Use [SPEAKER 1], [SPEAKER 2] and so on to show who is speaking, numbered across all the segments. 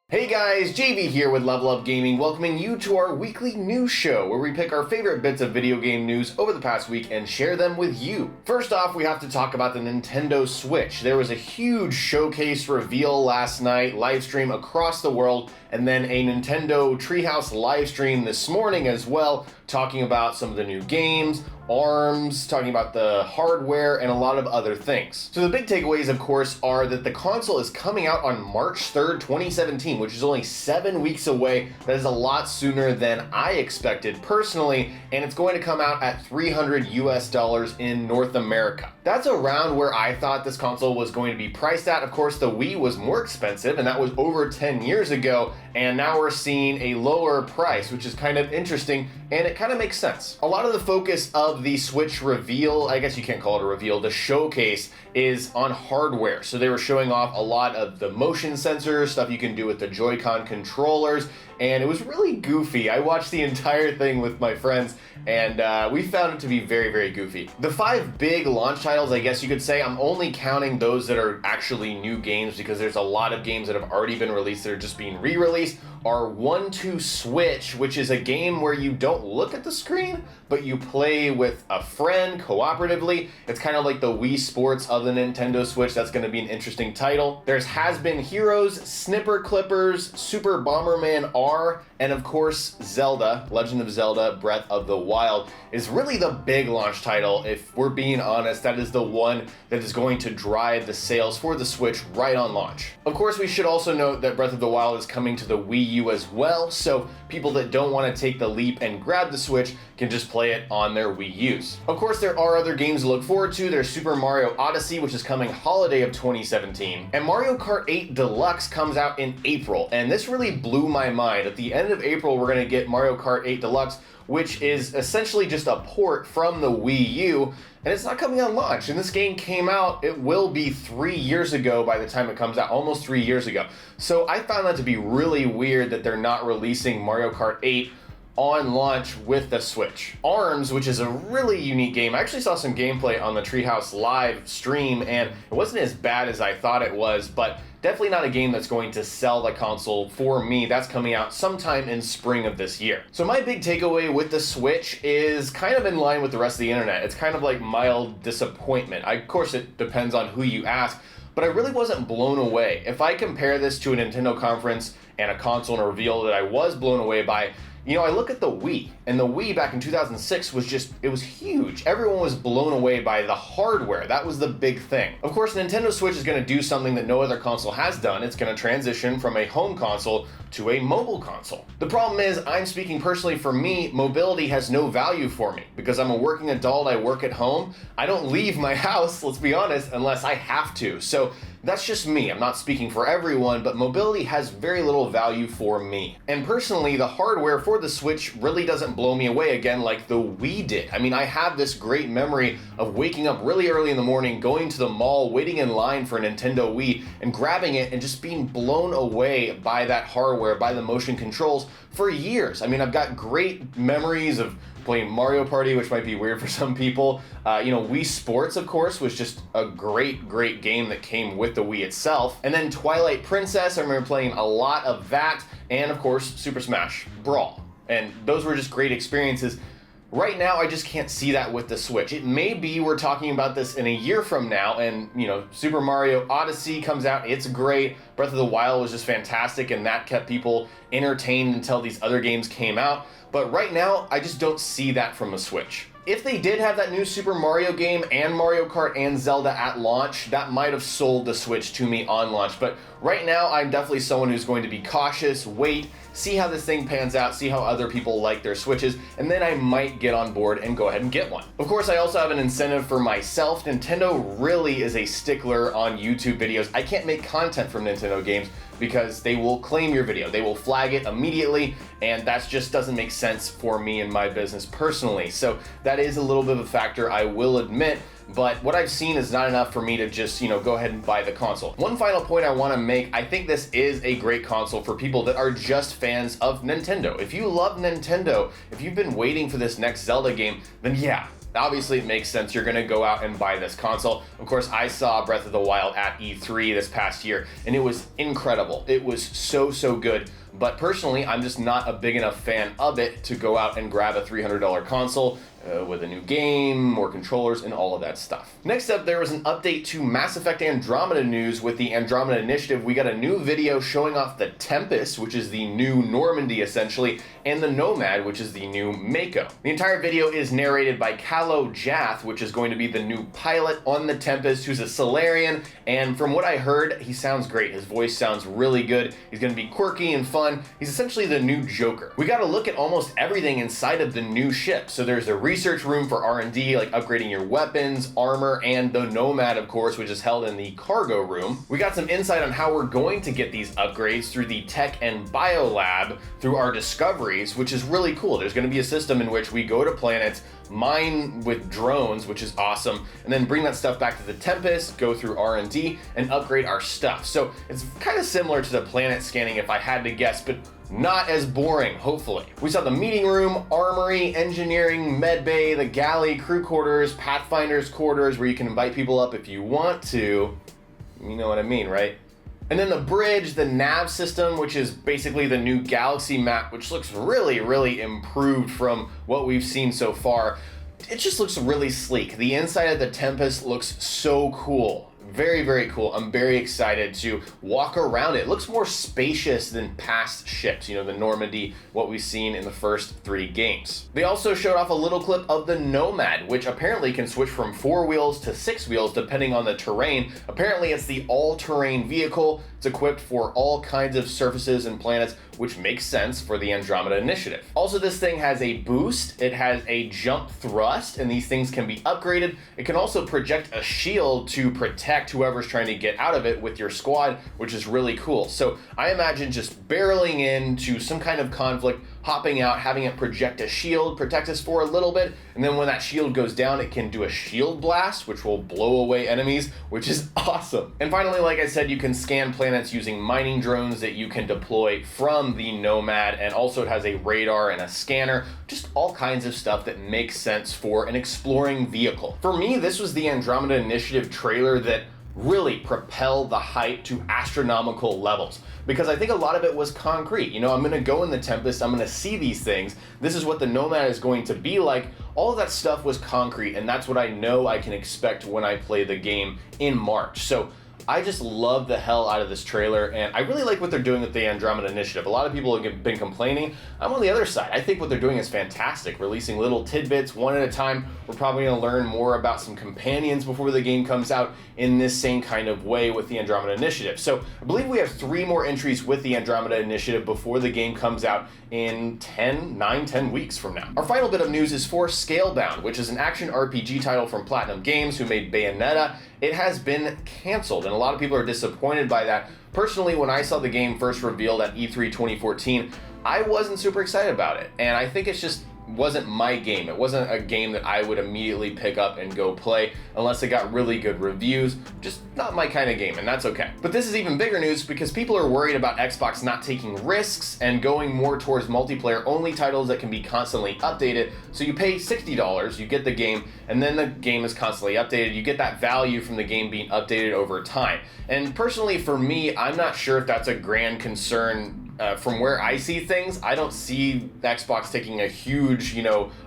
[SPEAKER 1] Hey guys, JV here with Level Up Gaming, welcoming you to our weekly news show where we pick our favorite bits of video game news over the past week and share them with you. First off, we have to talk about the Nintendo Switch. There was a huge showcase reveal last night, live stream across the world, and then a Nintendo Treehouse live stream this morning as well, talking about some of the new games, ARMS, talking about the hardware, and a lot of other things. So the big takeaways, of course, are that the console is coming out on March 3rd, 2017, which is only 7 weeks away. That is a lot sooner than I expected personally, and it's going to come out at $300 US in North America. That's around where I thought this console was going to be priced at. Of course, the Wii was more expensive, and that was over 10 years ago, and now we're seeing a lower price, which is kind of interesting, and it kind of makes sense. A lot of the focus of the Switch reveal, I guess you can't call it a reveal, the showcase is on hardware. So they were showing off a lot of the motion sensors, stuff you can do with the Joy-Con controllers, and it was really goofy. I watched the entire thing with my friends, and we found it to be very, very goofy. The 5 big launch titles, I guess you could say, I'm only counting those that are actually new games because there's a lot of games that have already been released that are just being re-released, are 1-2 Switch, which is a game where you don't look at the screen, but you play with a friend cooperatively. It's kind of like the Wii Sports of the Nintendo Switch. That's going to be an interesting title. There's Has Been Heroes, Snipper Clippers, Super Bomberman R, and of course Zelda, Legend of Zelda Breath of the Wild is really the big launch title. If we're being honest, that is the one that is going to drive the sales for the Switch right on launch. Of course, we should also note that Breath of the Wild is coming to the Wii U as well, so people that don't want to take the leap and grab the Switch can just play it on their Wii U's. Of course, there are other games to look forward to. There's Super Mario Odyssey, which is coming holiday of 2017, and Mario Kart 8 Deluxe comes out in April, and this really blew my mind. At the end of April, we're going to get Mario Kart 8 Deluxe, which is essentially just a port from the Wii U, and it's not coming on launch. And this game came out, it will be 3 years ago by the time it comes out, almost 3 years ago. So I found that to be really weird that they're not releasing Mario Kart 8 on launch with the Switch. ARMS, which is a really unique game. I actually saw some gameplay on the Treehouse live stream, and it wasn't as bad as I thought it was, but definitely not a game that's going to sell the console for me. That's coming out sometime in spring of this year. So my big takeaway with the Switch is kind of in line with the rest of the internet. It's kind of like mild disappointment. Of course, it depends on who you ask, but I really wasn't blown away. If I compare this to a Nintendo conference and a console and a reveal that I was blown away by, you know, I look at the Wii, and the Wii back in 2006 was just, it was huge. Everyone was blown away by the hardware. That was the big thing. Of course, Nintendo Switch is going to do something that no other console has done. It's going to transition from a home console to a mobile console. The problem is, I'm speaking personally for me, mobility has no value for me because I'm a working adult, I work at home. I don't leave my house, let's be honest, unless I have to. So that's just me. I'm not speaking for everyone, but mobility has very little value for me. And personally, the hardware for the Switch really doesn't blow me away again like the Wii did. I mean, I have this great memory of waking up really early in the morning, going to the mall, waiting in line for a Nintendo Wii, and grabbing it and just being blown away by that hardware, by the motion controls for years. I mean, I've got great memories of playing Mario Party, which might be weird for some people. Wii Sports, of course, was just a great, great game that came with the Wii itself. And then Twilight Princess, I remember playing a lot of that. And of course, Super Smash Brawl. And those were just great experiences. Right now, I just can't see that with the Switch. It may be we're talking about this in a year from now, and Super Mario Odyssey comes out, it's great. Breath of the Wild was just fantastic, and that kept people entertained until these other games came out. But right now, I just don't see that from a Switch. If they did have that new Super Mario game and Mario Kart and Zelda at launch, that might have sold the Switch to me on launch. But right now, I'm definitely someone who's going to be cautious, wait, see how this thing pans out, see how other people like their Switches, and then I might get on board and go ahead and get one. Of course, I also have an incentive for myself. Nintendo really is a stickler on YouTube videos. I can't make content from Nintendo games because they will claim your video. They will flag it immediately, and that just doesn't make sense for me and my business personally. So that is a little bit of a factor, I will admit, but what I've seen is not enough for me to just, go ahead and buy the console. One final point I want to make, I think this is a great console for people that are just fans of Nintendo. If you love Nintendo, if you've been waiting for this next Zelda game, then yeah, obviously it makes sense. You're gonna go out and buy this console. Of course, I saw Breath of the Wild at E3 this past year, and it was incredible. It was so good. But personally, I'm just not a big enough fan of it to go out and grab a $300 console with a new game, more controllers, and all of that stuff. Next up, there was an update to Mass Effect Andromeda news with the Andromeda Initiative. We got a new video showing off the Tempest, which is the new Normandy essentially, and the Nomad, which is the new Mako. The entire video is narrated by Calo Jath, which is going to be the new pilot on the Tempest, who's a Solarian, and from what I heard, he sounds great. His voice sounds really good. He's going to be quirky and fun. He's essentially the new Joker. We got to look at almost everything inside of the new ship. So there's a research room for R&D, like upgrading your weapons, armor, and the Nomad, of course, which is held in the cargo room. We got some insight on how we're going to get these upgrades through the Tech and Bio Lab through our discoveries, which is really cool. There's going to be a system in which we go to planets, mine with drones, which is awesome, and then bring that stuff back to the Tempest, go through R&D, and upgrade our stuff. So it's kind of similar to the planet scanning if I had to guess, but not as boring, hopefully. We saw the meeting room, armory, engineering, medbay, the galley, crew quarters, Pathfinder's quarters, where you can invite people up if you want to. You know what I mean, right? And then the bridge, the nav system, which is basically the new galaxy map, which looks really improved from what we've seen so far. It just looks really sleek. The inside of the Tempest looks so cool. Very cool. I'm very excited to walk around it. It looks more spacious than past ships, the Normandy, what we've seen in the first 3 games. They also showed off a little clip of the Nomad, which apparently can switch from 4 wheels to 6 wheels depending on the terrain. Apparently it's the all-terrain vehicle. It's equipped for all kinds of surfaces and planets, which makes sense for the Andromeda Initiative. Also, this thing has a boost, it has a jump thrust, and these things can be upgraded. It can also project a shield to protect whoever's trying to get out of it with your squad, which is really cool. So I imagine just barreling into some kind of conflict, hopping out, having it project a shield, protect us for a little bit, and then when that shield goes down, it can do a shield blast, which will blow away enemies, which is awesome. And finally, like I said, you can scan planets using mining drones that you can deploy from the Nomad, and also it has a radar and a scanner, just all kinds of stuff that makes sense for an exploring vehicle. For me, this was the Andromeda Initiative trailer that really propelled the hype to astronomical levels, because I think a lot of it was concrete. I'm going to go in the Tempest, I'm going to see these things, this is what the Nomad is going to be like. All of that stuff was concrete, and that's what I know I can expect when I play the game in March. So I just love the hell out of this trailer, and I really like what they're doing with the Andromeda Initiative. A lot of people have been complaining. I'm on the other side. I think what they're doing is fantastic, releasing little tidbits one at a time. We're probably going to learn more about some companions before the game comes out in this same kind of way with the Andromeda Initiative. So I believe we have 3 more entries with the Andromeda Initiative before the game comes out in 10 weeks from now. Our final bit of news is for Scalebound, which is an action RPG title from Platinum Games, who made Bayonetta. It has been canceled, and a lot of people are disappointed by that. Personally, when I saw the game first revealed at E3 2014, I wasn't super excited about it, and I think it's just wasn't my game. It wasn't a game that I would immediately pick up and go play unless it got really good reviews. Just not my kind of game, and that's okay. But this is even bigger news because people are worried about Xbox not taking risks and going more towards multiplayer only titles that can be constantly updated. So you pay $60, you get the game, and then the game is constantly updated. You get that value from the game being updated over time. And personally, for me, I'm not sure if that's a grand concern. From where I see things, I don't see Xbox taking a huge,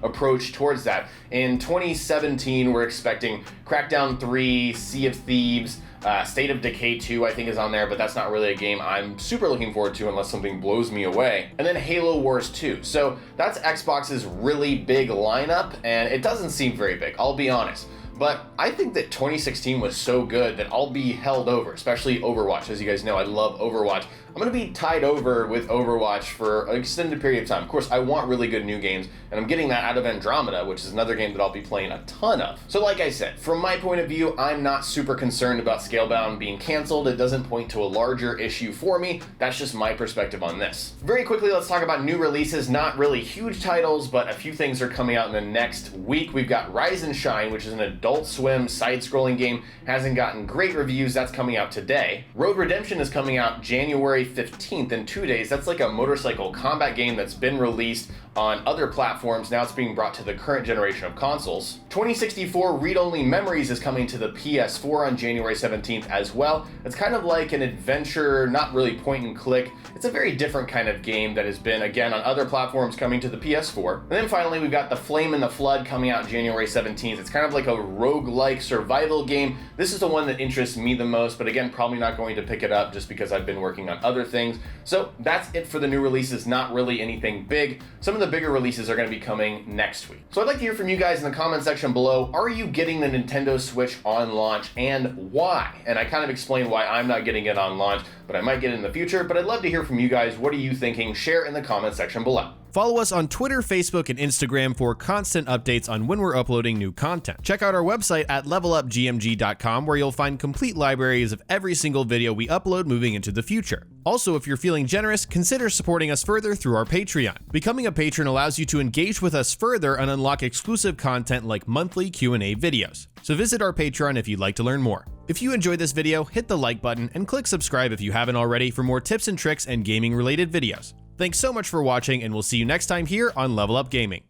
[SPEAKER 1] approach towards that. In 2017, we're expecting Crackdown 3, Sea of Thieves, State of Decay 2, I think is on there, but that's not really a game I'm super looking forward to unless something blows me away. And then Halo Wars 2. So that's Xbox's really big lineup, and it doesn't seem very big, I'll be honest. But I think that 2016 was so good that I'll be held over, especially Overwatch. As you guys know, I love Overwatch. I'm going to be tied over with Overwatch for an extended period of time. Of course, I want really good new games, and I'm getting that out of Andromeda, which is another game that I'll be playing a ton of. So like I said, from my point of view, I'm not super concerned about Scalebound being canceled. It doesn't point to a larger issue for me. That's just my perspective on this. Very quickly, let's talk about new releases. Not really huge titles, but a few things are coming out in the next week. We've got Rise and Shine, which is an adult Adult Swim side-scrolling game hasn't gotten great reviews. That's coming out today. Road Redemption is coming out January 15th in 2 days. That's like a motorcycle combat game that's been released on other platforms. Now it's being brought to the current generation of consoles. 2064 Read-Only Memories is coming to the PS4 on January 17th as well. It's kind of like an adventure, not really point and click. It's a very different kind of game that has been, again, on other platforms coming to the PS4. And then finally, we've got The Flame and the Flood coming out January 17th. It's kind of like a roguelike survival game. This is the one that interests me the most, but again, probably not going to pick it up just because I've been working on other things. So that's it for the new releases, not really anything big. Some of the bigger releases are going to be coming next week. So I'd like to hear from you guys in the comment section below. Are you getting the Nintendo Switch on launch, and why? And I kind of explained why I'm not getting it on launch, but I might get it in the future. But I'd love to hear from you guys. What are you thinking? Share in the comment section below.
[SPEAKER 2] Follow us on Twitter, Facebook, and Instagram for constant updates on when we're uploading new content. Check out our website at levelupgmg.com, where you'll find complete libraries of every single video we upload moving into the future. Also, if you're feeling generous, consider supporting us further through our Patreon. Becoming a patron allows you to engage with us further and unlock exclusive content like monthly Q&A videos. So visit our Patreon if you'd like to learn more. If you enjoyed this video, hit the like button and click subscribe if you haven't already for more tips and tricks and gaming related videos. Thanks so much for watching, and we'll see you next time here on Level Up Gaming.